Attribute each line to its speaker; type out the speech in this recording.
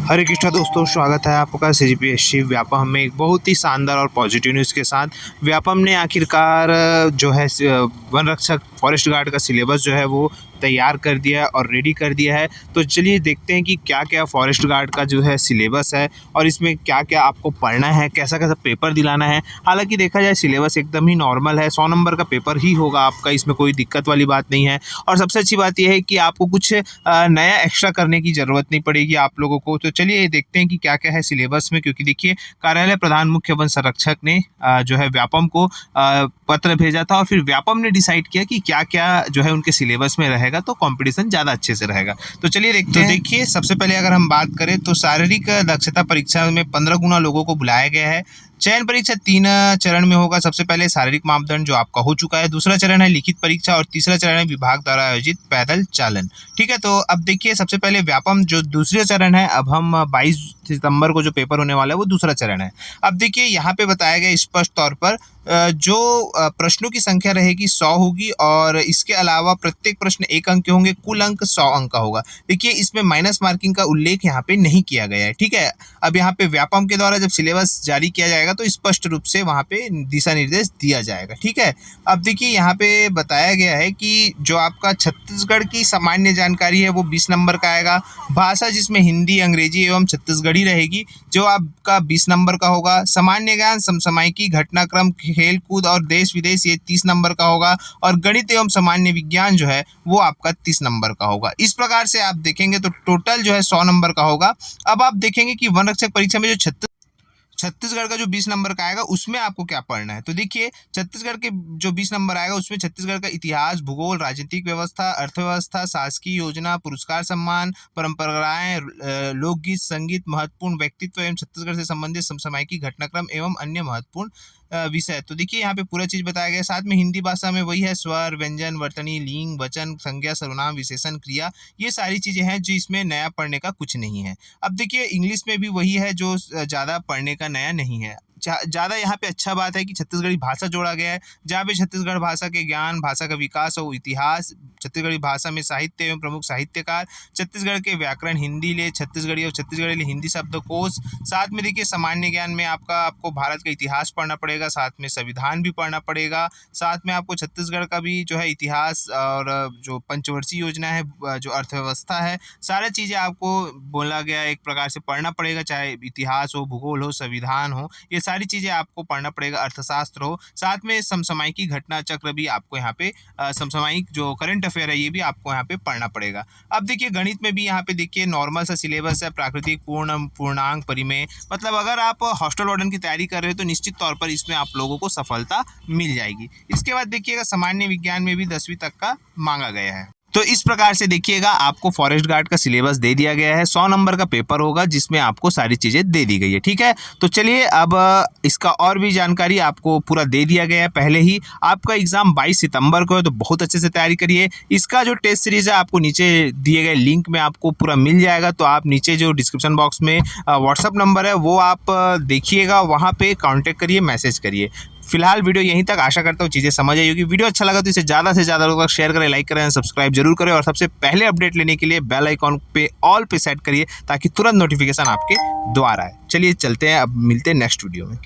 Speaker 1: हरे कृष्णा दोस्तों, स्वागत है आपका सीजीपीएससी व्यापम में एक बहुत ही शानदार और पॉजिटिव न्यूज़ के साथ। व्यापम ने आखिरकार जो है वन रक्षक फॉरेस्ट गार्ड का सिलेबस जो है वो तैयार कर दिया है और रेडी कर दिया है। तो चलिए देखते हैं कि क्या क्या फॉरेस्ट गार्ड का जो है सिलेबस है और इसमें क्या क्या आपको पढ़ना है, कैसा कैसा पेपर दिलाना है। हालांकि देखा जाए सिलेबस एकदम ही नॉर्मल है, 100 नंबर का पेपर ही होगा आपका, इसमें कोई दिक्कत वाली बात नहीं है। और सबसे अच्छी बात यह है कि आपको कुछ नया एक्स्ट्रा करने की ज़रूरत नहीं पड़ेगी आप लोगों को। तो चलिए देखते हैं कि क्या क्या है सिलेबस में, क्योंकि देखिए कार्यालय प्रधान मुख्य वन संरक्षक ने जो है व्यापम को पत्र भेजा था और फिर व्यापम ने डिसाइड किया कि क्या क्या जो है उनके सिलेबस में रहेगा, तो कंपटीशन ज़्यादा अच्छे से रहेगा। तो चलिए देखते हैं। देखिए सबसे पहले अगर हम बात करें तो शारीरिक दक्षता परीक्षा में 15 गुना लोगों को बुलाया गया है। चयन परीक्षा 3 चरण में होगा। सबसे पहले शारीरिक मापदंड जो आपका हो चुका है, दूसरा चरण है लिखित परीक्षा और तीसरा चरण है विभाग द्वारा आयोजित पैदल चालन। ठीक है, तो अब देखिए सबसे पहले व्यापम जो दूसरे चरण है, अब हम 22 सितंबर को जो पेपर होने वाला है वो दूसरा चरण है। अब देखिए यहाँ पे बताया गया स्पष्ट तौर पर जो प्रश्नों की संख्या रहेगी 100 होगी और इसके अलावा प्रत्येक प्रश्न 1 अंक के होंगे, कुल अंक 100 अंक का होगा। देखिए इसमें माइनस मार्किंग का उल्लेख यहाँ पे नहीं किया गया है। ठीक है, अब यहाँ पे व्यापम के द्वारा जब सिलेबस जारी किया जाएगा तो स्पष्ट रूप से वहाँ पे दिशा निर्देश दिया जाएगा। ठीक है, अब देखिए यहाँ पे बताया गया है कि जो आपका छत्तीसगढ़ की सामान्य जानकारी है वो 20 नंबर का आएगा। भाषा जिसमें हिंदी, अंग्रेजी एवं छत्तीसगढ़ी रहेगी जो आपका 20 नंबर का होगा। सामान्य ज्ञान, समसामयिकी, घटनाक्रम, खेल कूद और देश विदेश ये 30 नंबर का होगा और गणित एवं सामान्य विज्ञान जो है वो आपका 30 नंबर का होगा। इस प्रकार से आप देखेंगे तो टोटल जो है 100 नंबर का होगा। अब आप देखेंगे कि वन रक्षक परीक्षा में जो छत्तीसगढ़ का जो 20 नंबर का आएगा उसमें आपको क्या पढ़ना है। तो देखिए छत्तीसगढ़ के जो 20 नंबर आएगा उसमें छत्तीसगढ़ का इतिहास, भूगोल, राजनीतिक व्यवस्था, अर्थव्यवस्था, शासकीय योजना, पुरस्कार सम्मान, परंपराएं, लोकगीत, संगीत, महत्वपूर्ण व्यक्तित्व एवं छत्तीसगढ़ से संबंधित समसामयिकी, घटनाक्रम एवं अन्य महत्वपूर्ण विषय। तो देखिए यहाँ पे पूरा चीज बताया गया है। साथ में हिंदी भाषा में वही है स्वर, व्यंजन, वर्तनी, लिंग, वचन, संज्ञा, सर्वनाम, विशेषण, क्रिया, ये सारी चीजें हैं जो इसमें नया पढ़ने का कुछ नहीं है। अब देखिए इंग्लिश में भी वही है जो ज़्यादा पढ़ने का नया नहीं है। ज़्यादा यहाँ पे अच्छा बात है कि छत्तीसगढ़ी भाषा जोड़ा गया है, जहाँ पे छत्तीसगढ़ भाषा के ज्ञान, भाषा का विकास और इतिहास, छत्तीसगढ़ी भाषा में साहित्य एवं प्रमुख साहित्यकार, छत्तीसगढ़ के व्याकरण, हिंदी ले छत्तीसगढ़ी और छत्तीसगढ़ी ले हिंदी शब्दकोश। साथ में देखिए सामान्य ज्ञान में आपको भारत का इतिहास पढ़ना पड़ेगा, साथ में संविधान भी पढ़ना पड़ेगा, साथ में आपको छत्तीसगढ़ का भी जो है इतिहास और जो पंचवर्षीय योजना है, जो अर्थव्यवस्था है, सारी चीज़ें आपको बोला गया एक प्रकार से पढ़ना पड़ेगा, चाहे इतिहास हो, भूगोल हो, संविधान हो, ये सारी चीज़ें आपको पढ़ना पड़ेगा, अर्थशास्त्र हो। साथ में समसामयिकी, घटना चक्र भी आपको यहाँ पे समसामयिक जो करंट अफेयर है ये भी आपको यहाँ पे पढ़ना पड़ेगा। अब देखिए गणित में भी यहाँ पे देखिए नॉर्मल सा सिलेबस है, प्राकृतिक, पूर्ण, पूर्णांक, परिमेय। मतलब अगर आप हॉस्टल वार्डन की तैयारी कर रहे हो तो निश्चित तौर पर इसमें आप लोगों को सफलता मिल जाएगी। इसके बाद देखिएगा सामान्य विज्ञान में भी 10वीं तक का मांगा गया है। तो इस प्रकार से देखिएगा आपको फॉरेस्ट गार्ड का सिलेबस दे दिया गया है। 100 नंबर का पेपर होगा जिसमें आपको सारी चीज़ें दे दी गई है। ठीक है, तो चलिए अब इसका और भी जानकारी आपको पूरा दे दिया गया है पहले ही। आपका एग्जाम 22 सितंबर को है, तो बहुत अच्छे से तैयारी करिए। इसका जो टेस्ट सीरीज़ है आपको नीचे दिए गए लिंक में आपको पूरा मिल जाएगा, तो आप नीचे जो डिस्क्रिप्शन बॉक्स में व्हाट्सअप नंबर है वो आप देखिएगा, वहाँ पर कॉन्टैक्ट करिए, मैसेज करिए। फिलहाल वीडियो यहीं तक, आशा करता हूँ चीज़ें समझ आई होगी। वीडियो अच्छा लगा तो इसे ज़्यादा से ज़्यादा लोगों तक शेयर करें, लाइक करें, सब्सक्राइब जरूर करें और सबसे पहले अपडेट लेने के लिए बेल आइकॉन पे ऑल पे सेट करिए ताकि तुरंत नोटिफिकेशन आपके द्वारा आए। चलिए चलते हैं, अब मिलते हैं नेक्स्ट वीडियो में।